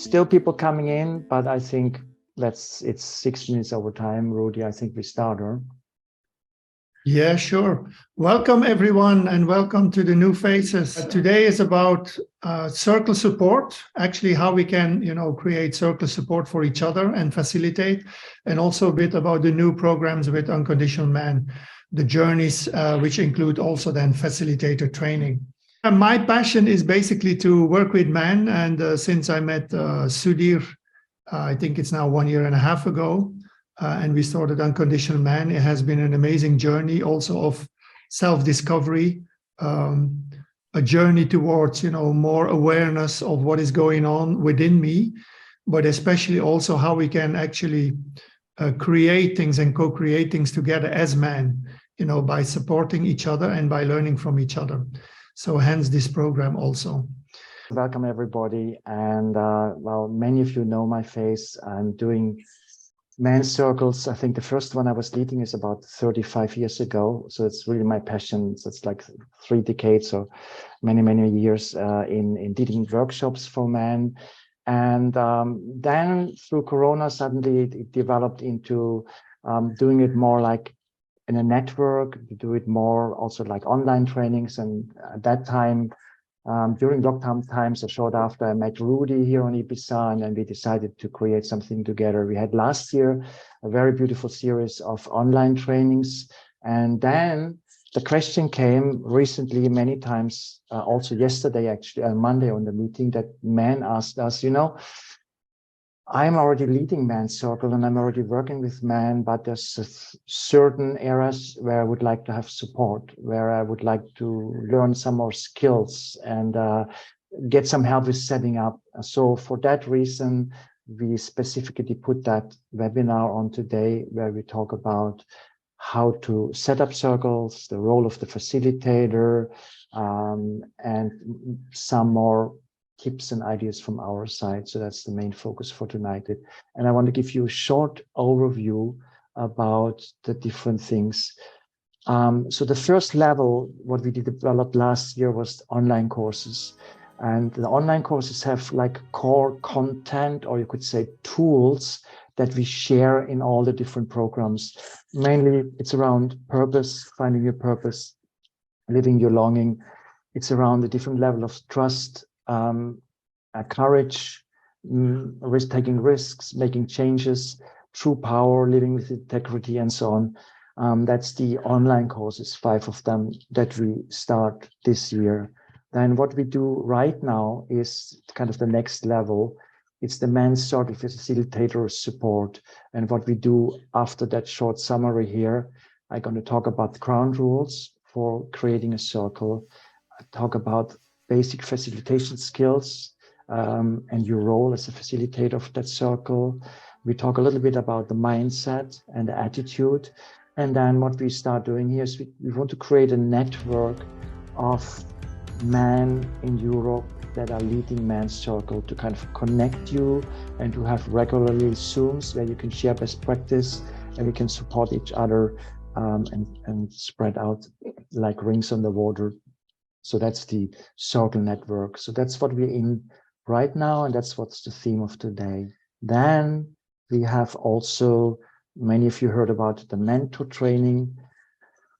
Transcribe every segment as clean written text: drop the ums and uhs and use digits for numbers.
Still people coming in, but I think it's 6 minutes over time. Rudy, I think we start, huh? Yeah, sure. Welcome everyone and welcome to the New Faces. Today is about circle support, actually how we can, create circle support for each other and facilitate, and also a bit about the new programs with Unconditional Men, the journeys which include also then facilitator training. My passion is basically to work with men, and since I met Sudhir, I think it's now 1.5 years ago, and we started Unconditional Men. It has been an amazing journey also of self-discovery, a journey towards, more awareness of what is going on within me, but especially also how we can actually create things and co-create things together as men, by supporting each other and by learning from each other. So hence this program also. Welcome everybody. And well, many of you know my face. I'm doing men's circles. I think the first one I was leading is about 35 years ago. So it's really my passion. So it's like 3 decades or many years in leading workshops for men. And then through Corona, suddenly it developed into doing it more like in a network, to do it more also like online trainings. And at that time, during lockdown times, a short after, I met Rudy here on Ibiza, and then we decided to create something together. We had last year a very beautiful series of online trainings. And then the question came recently, many times, also yesterday, actually, on Monday on the meeting, that men asked us, I'm already leading Men's Circle and I'm already working with men, but there's certain areas where I would like to have support, where I would like to learn some more skills and get some help with setting up. So for that reason, we specifically put that webinar on today, where we talk about how to set up circles, the role of the facilitator, and some more tips and ideas from our side. So that's the main focus for tonight. And I want to give you a short overview about the different things. So the first level, what we developed last year, was online courses. And the online courses have like core content, or you could say tools, that we share in all the different programs. Mainly it's around purpose, finding your purpose, living your longing. It's around the different level of trust, courage, taking risks, making changes, true power, living with integrity, and so on. That's the online courses, 5 of them that we start this year. Then what we do right now is kind of the next level. It's the Men's Circle Facilitator support. And what we do after that short summary here, I'm going to talk about the ground rules for creating a circle. I talk about basic facilitation skills and your role as a facilitator of that circle. We talk a little bit about the mindset and the attitude. And then what we start doing here is we want to create a network of men in Europe that are leading Men's Circle, to kind of connect you and to have regularly Zooms where you can share best practice and we can support each other and spread out like rings on the water. So that's the circle network. So that's what we're in right now, and that's what's the theme of today. Then we have also, many of you heard about the mentor training,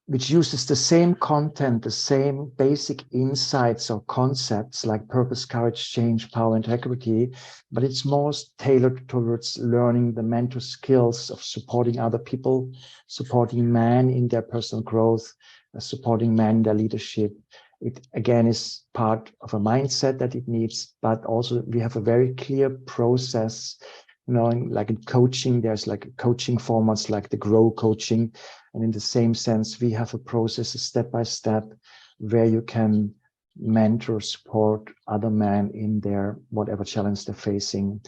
which uses the same content, the same basic insights or concepts like purpose, courage, change, power, integrity, but it's more tailored towards learning the mentor skills of supporting other people, supporting men in their personal growth, supporting men in their leadership. It again is part of a mindset that it needs, but also we have a very clear process, like in coaching, there's like coaching formats like the Grow coaching. And in the same sense, we have a process, step by step, where you can mentor, support other men in their whatever challenge they're facing.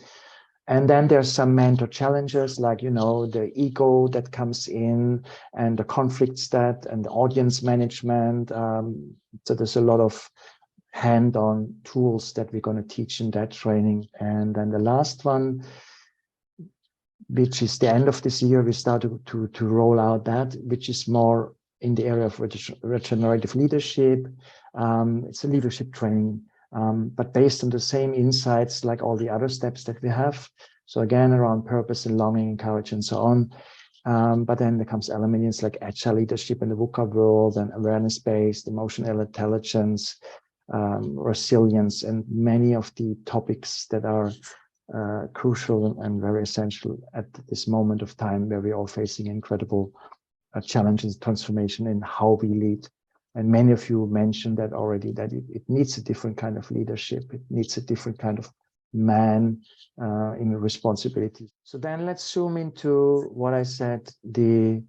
And then there's some mentor challenges, like, the ego that comes in and the conflicts and the audience management. So there's a lot of hand-on tools that we're going to teach in that training. And then the last one, which is the end of this year, we started to roll out that, which is more in the area of regenerative leadership. It's a leadership training but based on the same insights like all the other steps that we have. So again, around purpose and longing and courage and so on. But then there comes elements like agile leadership in the VUCA world and awareness-based, emotional intelligence, resilience, and many of the topics that are crucial and very essential at this moment of time where we're all facing incredible challenges, transformation in how we lead. And many of you mentioned that already, that it needs a different kind of leadership. It needs a different kind of man in responsibility. So then let's zoom into what I said, the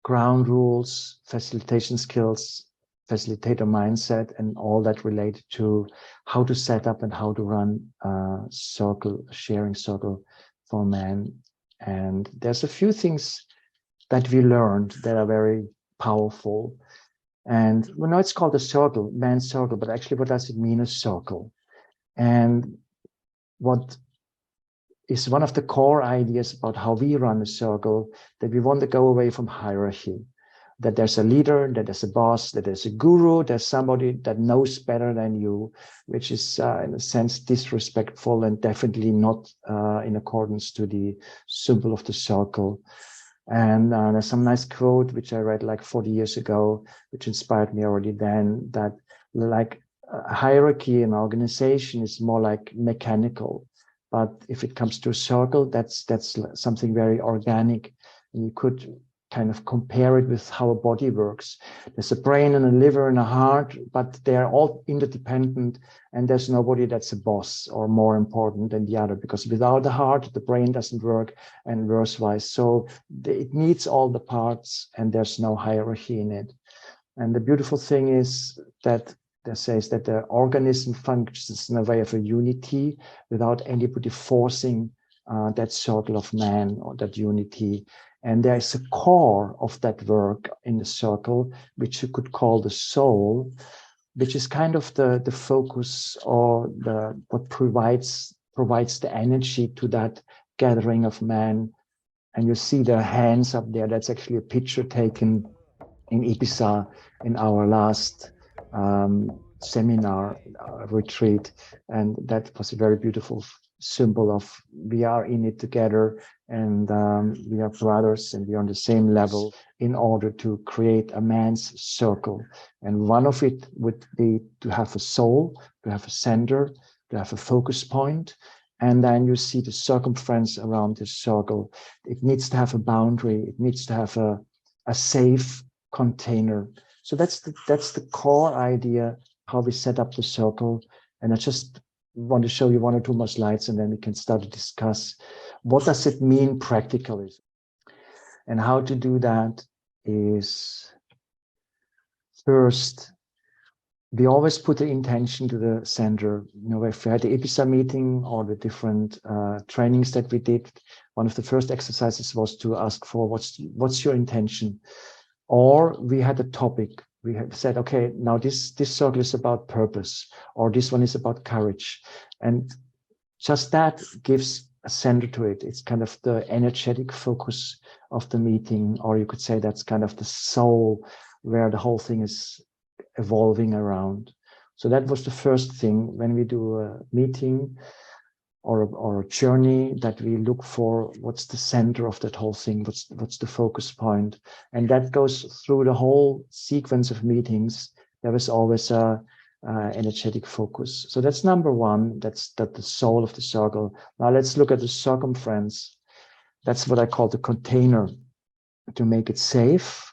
ground rules, facilitation skills, facilitator mindset, and all that related to how to set up and how to run a circle, a sharing circle for men. And there's a few things that we learned that are very powerful. And we know it's called a circle, man's circle, but actually what does it mean, a circle? And what is one of the core ideas about how we run a circle, that we want to go away from hierarchy, that there's a leader, that there's a boss, that there's a guru, there's somebody that knows better than you, which is in a sense disrespectful and definitely not in accordance to the symbol of the circle. And there's some nice quote, which I read like 40 years ago, which inspired me already then, that like hierarchy in organization is more like mechanical. But if it comes to a circle, that's something very organic. And you could kind of compare it with how a body works. There's a brain and a liver and a heart, but they're all interdependent, and there's nobody that's a boss or more important than the other, because without the heart, the brain doesn't work, and verse-wise. So it needs all the parts, and there's no hierarchy in it. And the beautiful thing is that that says that the organism functions in a way of a unity without anybody forcing that circle of man or that unity. And there is a core of that work in the circle, which you could call the soul, which is kind of the focus or what provides the energy to that gathering of man. And you see their hands up there. That's actually a picture taken in Ibiza in our last seminar retreat. And that was a very beautiful symbol of we are in it together, and we are brothers, and we are on the same level in order to create a man's circle. And one of it would be to have a soul, to have a center, to have a focus point. And then you see the circumference around this circle. It needs to have a boundary. It needs to have a safe container. So that's the core idea, how we set up the circle. And I just want to show you one or two more slides, and then we can start to discuss what does it mean practically. And how to do that is, first, we always put the intention to the center. You know, if we had the Ibiza meeting or the different trainings that we did, one of the first exercises was to ask for what's your intention? Or we had a topic. We had said, okay, now this circle is about purpose, or this one is about courage. And just that gives a center to it. It's kind of the energetic focus of the meeting, or you could say that's kind of the soul where the whole thing is evolving around. So that was the first thing when we do a meeting or a journey, that we look for what's the center of that whole thing, what's the focus point. And that goes through the whole sequence of meetings. There is always a energetic focus. So that's number one. That's the soul of the circle. Now let's look at the circumference. That's what I call the container, to make it safe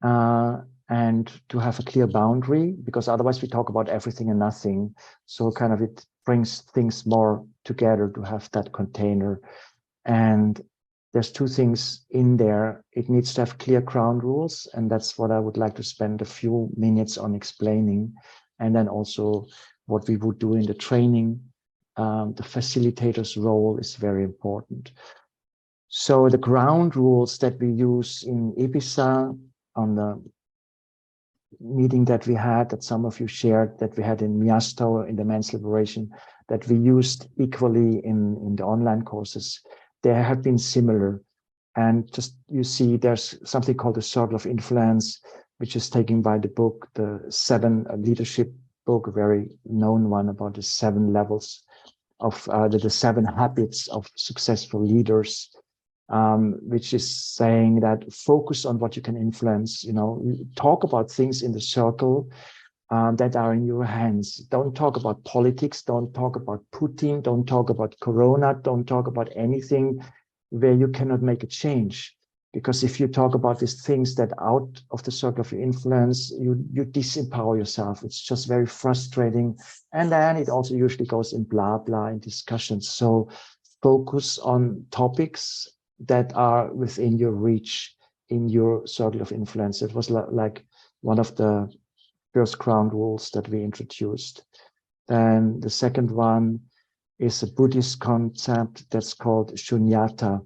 and to have a clear boundary, because otherwise we talk about everything and nothing. So kind of it brings things more together to have that container. And there's two things in there. It needs to have clear ground rules, and that's what I would like to spend a few minutes on explaining. And then also what we would do in the training. The facilitator's role is very important. So the ground rules that we use in Ibiza, on the meeting that we had, that some of you shared, that we had in Miasto in the men's liberation, that we used equally in the online courses, they have been similar. And just, you see, there's something called the circle of influence, which is taken by the book, The 7 Leadership book, a very known one about the 7 levels of the 7 habits of successful leaders, which is saying that focus on what you can influence. Talk about things in the circle that are in your hands. Don't talk about politics. Don't talk about Putin. Don't talk about Corona. Don't talk about anything where you cannot make a change. Because if you talk about these things that out of the circle of your influence, you disempower yourself. It's just very frustrating. And then it also usually goes in blah, blah, in discussions. So focus on topics that are within your reach in your circle of influence. It was like one of the first ground rules that we introduced. Then the second one is a Buddhist concept that's called shunyata,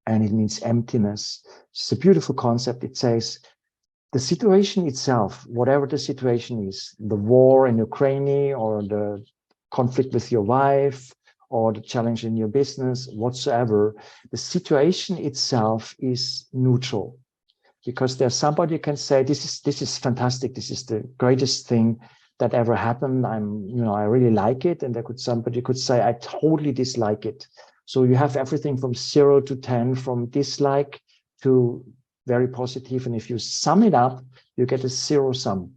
and it means emptiness. It's a beautiful concept. It says the situation itself, whatever the situation is, the war in Ukraine or the conflict with your wife or the challenge in your business, whatsoever, the situation itself is neutral. Because there's somebody who can say, this is fantastic, this is the greatest thing that ever happened. I really like it. And somebody could say, I totally dislike it. So you have everything from 0 to 10, from dislike to very positive. And if you sum it up, you get a 0 sum,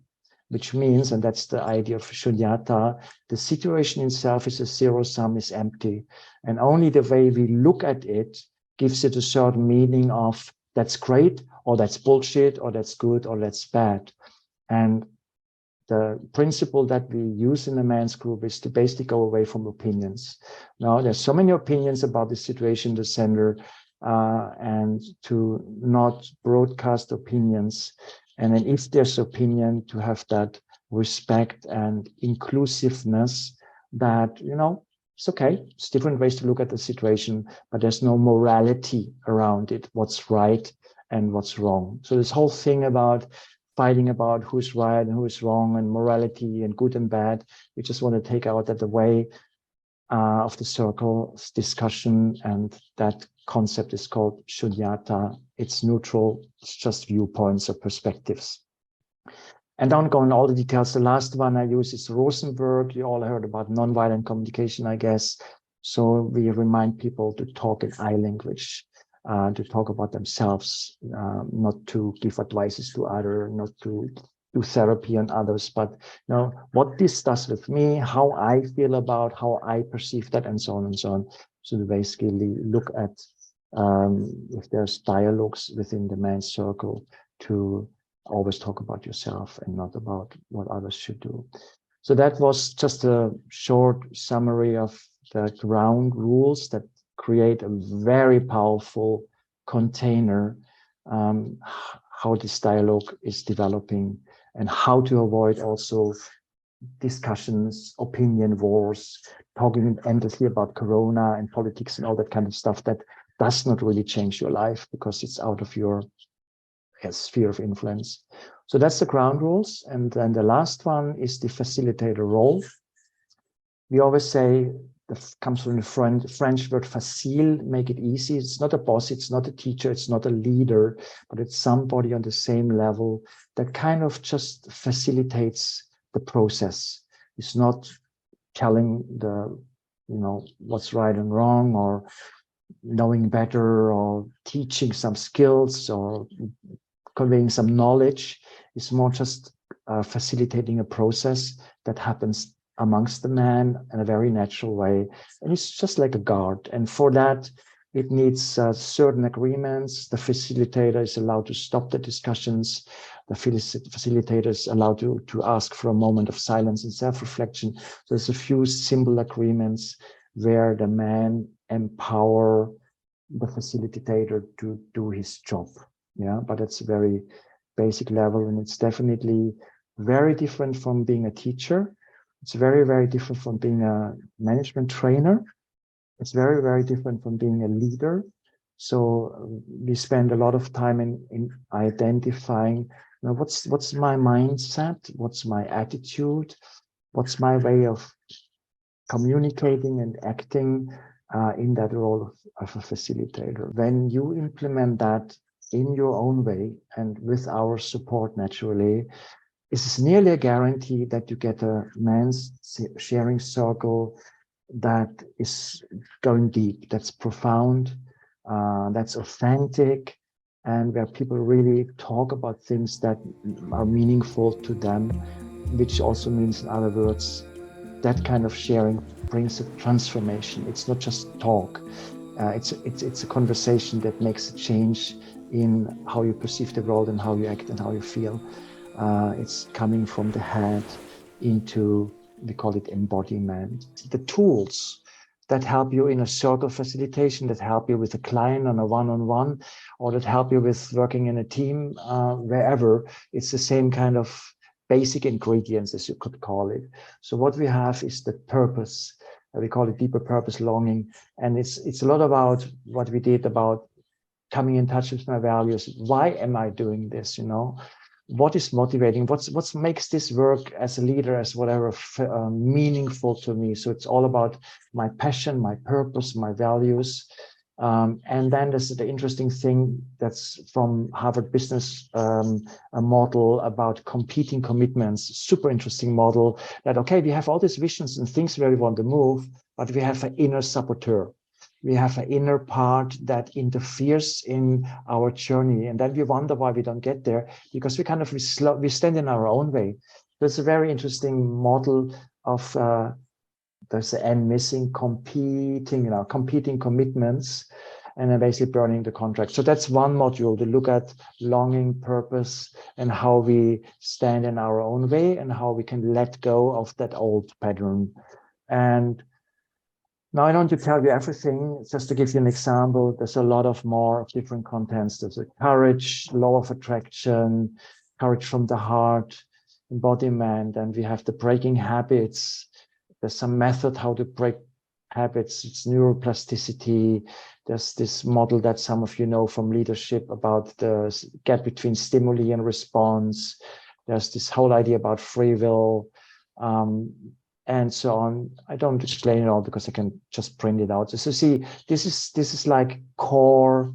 which means, and that's the idea of shunyata, the situation itself is a 0 sum, is empty. And only the way we look at it gives it a certain meaning of that's great, or that's bullshit, or that's good, or that's bad. And the principle that we use in the men's group is to basically go away from opinions. Now, there's so many opinions about the situation in the center, and to not broadcast opinions. And then if there's opinion, to have that respect and inclusiveness that, it's okay. It's different ways to look at the situation, but there's no morality around it, what's right and what's wrong. So this whole thing about fighting about who's right and who's wrong and morality and good and bad, we just want to take out that away of the circle discussion. And that concept is called shunyata. It's neutral. It's just viewpoints or perspectives. And don't go into all the details. The last one I use is Rosenberg. You all heard about nonviolent communication, I guess. So we remind people to talk in I language, to talk about themselves, not to give advices to others, not to do therapy on others, but what this does with me, how I feel about, how I perceive that, and so on and so on. So to basically look at if there's dialogues within the men's circle, to always talk about yourself and not about what others should do. So that was just a short summary of the ground rules that create a very powerful container, how this dialogue is developing and how to avoid also discussions, opinion wars, talking endlessly about Corona and politics and all that kind of stuff that does not really change your life because it's out of your sphere of influence. So that's the ground rules. And then the last one is the facilitator role. We always say, that comes from the French word facile, make it easy. It's not a boss, it's not a teacher, it's not a leader, but it's somebody on the same level that kind of just facilitates the process. It's not telling the, what's right and wrong, or knowing better, or teaching some skills, or conveying some knowledge. It's more just facilitating a process that happens amongst the men in a very natural way. And it's just like a guard. And for that, it needs certain agreements. The facilitator is allowed to stop the discussions. The facilitator is allowed to ask for a moment of silence and self-reflection. So there's a few simple agreements where the men empower the facilitator to do his job. Yeah, but it's a very basic level, and it's definitely very different from being a teacher. It's very, very different from being a management trainer. It's very, very different from being a leader. So we spend a lot of time in identifying, what's my mindset, what's my attitude, what's my way of communicating and acting in that role of a facilitator. When you implement that in your own way and with our support naturally, it's nearly a guarantee that you get a men's sharing circle that is going deep, that's profound, that's authentic, and where people really talk about things that are meaningful to them, which also means, in other words, that kind of sharing brings a transformation. It's not just talk. It's a conversation that makes a change in how you perceive the world and how you act and how you feel. It's coming from the head into, we call it embodiment. The tools that help you in a circle facilitation, that help you with a client on a one-on-one, or that help you with working in a team, wherever, it's the same kind of basic ingredients, as you could call it. So what we have is the purpose. We call it deeper purpose, longing. And it's a lot about what we did about coming in touch with my values. Why am I doing this? You know, what is motivating? What makes this work as a leader, as whatever, meaningful to me? So it's all about my passion, my purpose, my values. And then there's the interesting thing that's from Harvard Business, a model about competing commitments, super interesting model that, okay, we have all these visions and things where we want to move, but we have an inner saboteur. We have an inner part that interferes in our journey. And then we wonder why we don't get there, because we stand in our own way. There's a very interesting model of, there's the N missing, competing commitments, and then basically burning the contract. So that's one module to look at longing, purpose, and how we stand in our own way and how we can let go of that old pattern. And now I don't want to tell you everything, just to give you an example. There's a lot of more different contents. There's a courage, law of attraction, courage from the heart, embodiment, and we have the breaking habits. There's some method how to break habits. It's neuroplasticity. There's this model that some of you know from leadership about the gap between stimuli and response. There's this whole idea about free will, and so on. I don't explain it all because I can just print it out. So see, this is like core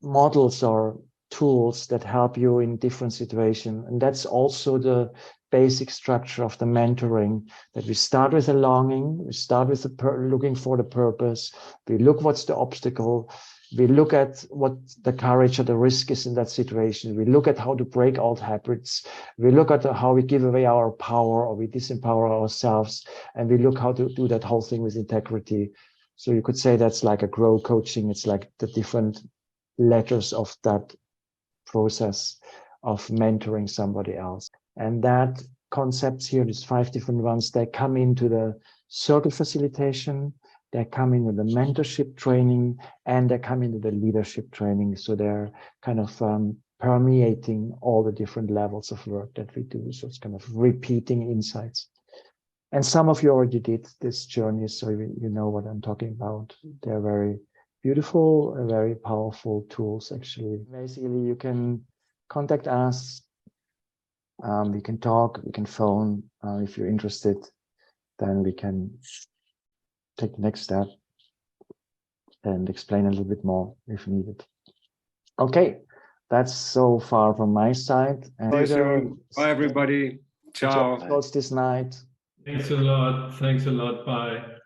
models or tools that help you in different situations. And that's also the basic structure of the mentoring, that we start with a longing, we start with looking for the purpose, we look what's the obstacle, we look at what the courage or the risk is in that situation, we look at how to break old habits, we look at how we give away our power or we disempower ourselves, and we look how to do that whole thing with integrity. So you could say that's like a grow coaching. It's like the different letters of that process of mentoring somebody else. And that concepts here, these 5 different ones, they come into the circle facilitation, they come into the mentorship training, and they come into the leadership training. So they're kind of permeating all the different levels of work that we do. So it's kind of repeating insights. And some of you already did this journey, so you know what I'm talking about. They're very beautiful and very powerful tools, actually. Basically, you can contact us. We can talk, we can phone. If you're interested, then we can take the next step and explain a little bit more if needed. Okay, that's so far from my side. And bye, everybody. Ciao. This night. Thanks a lot. Thanks a lot. Bye.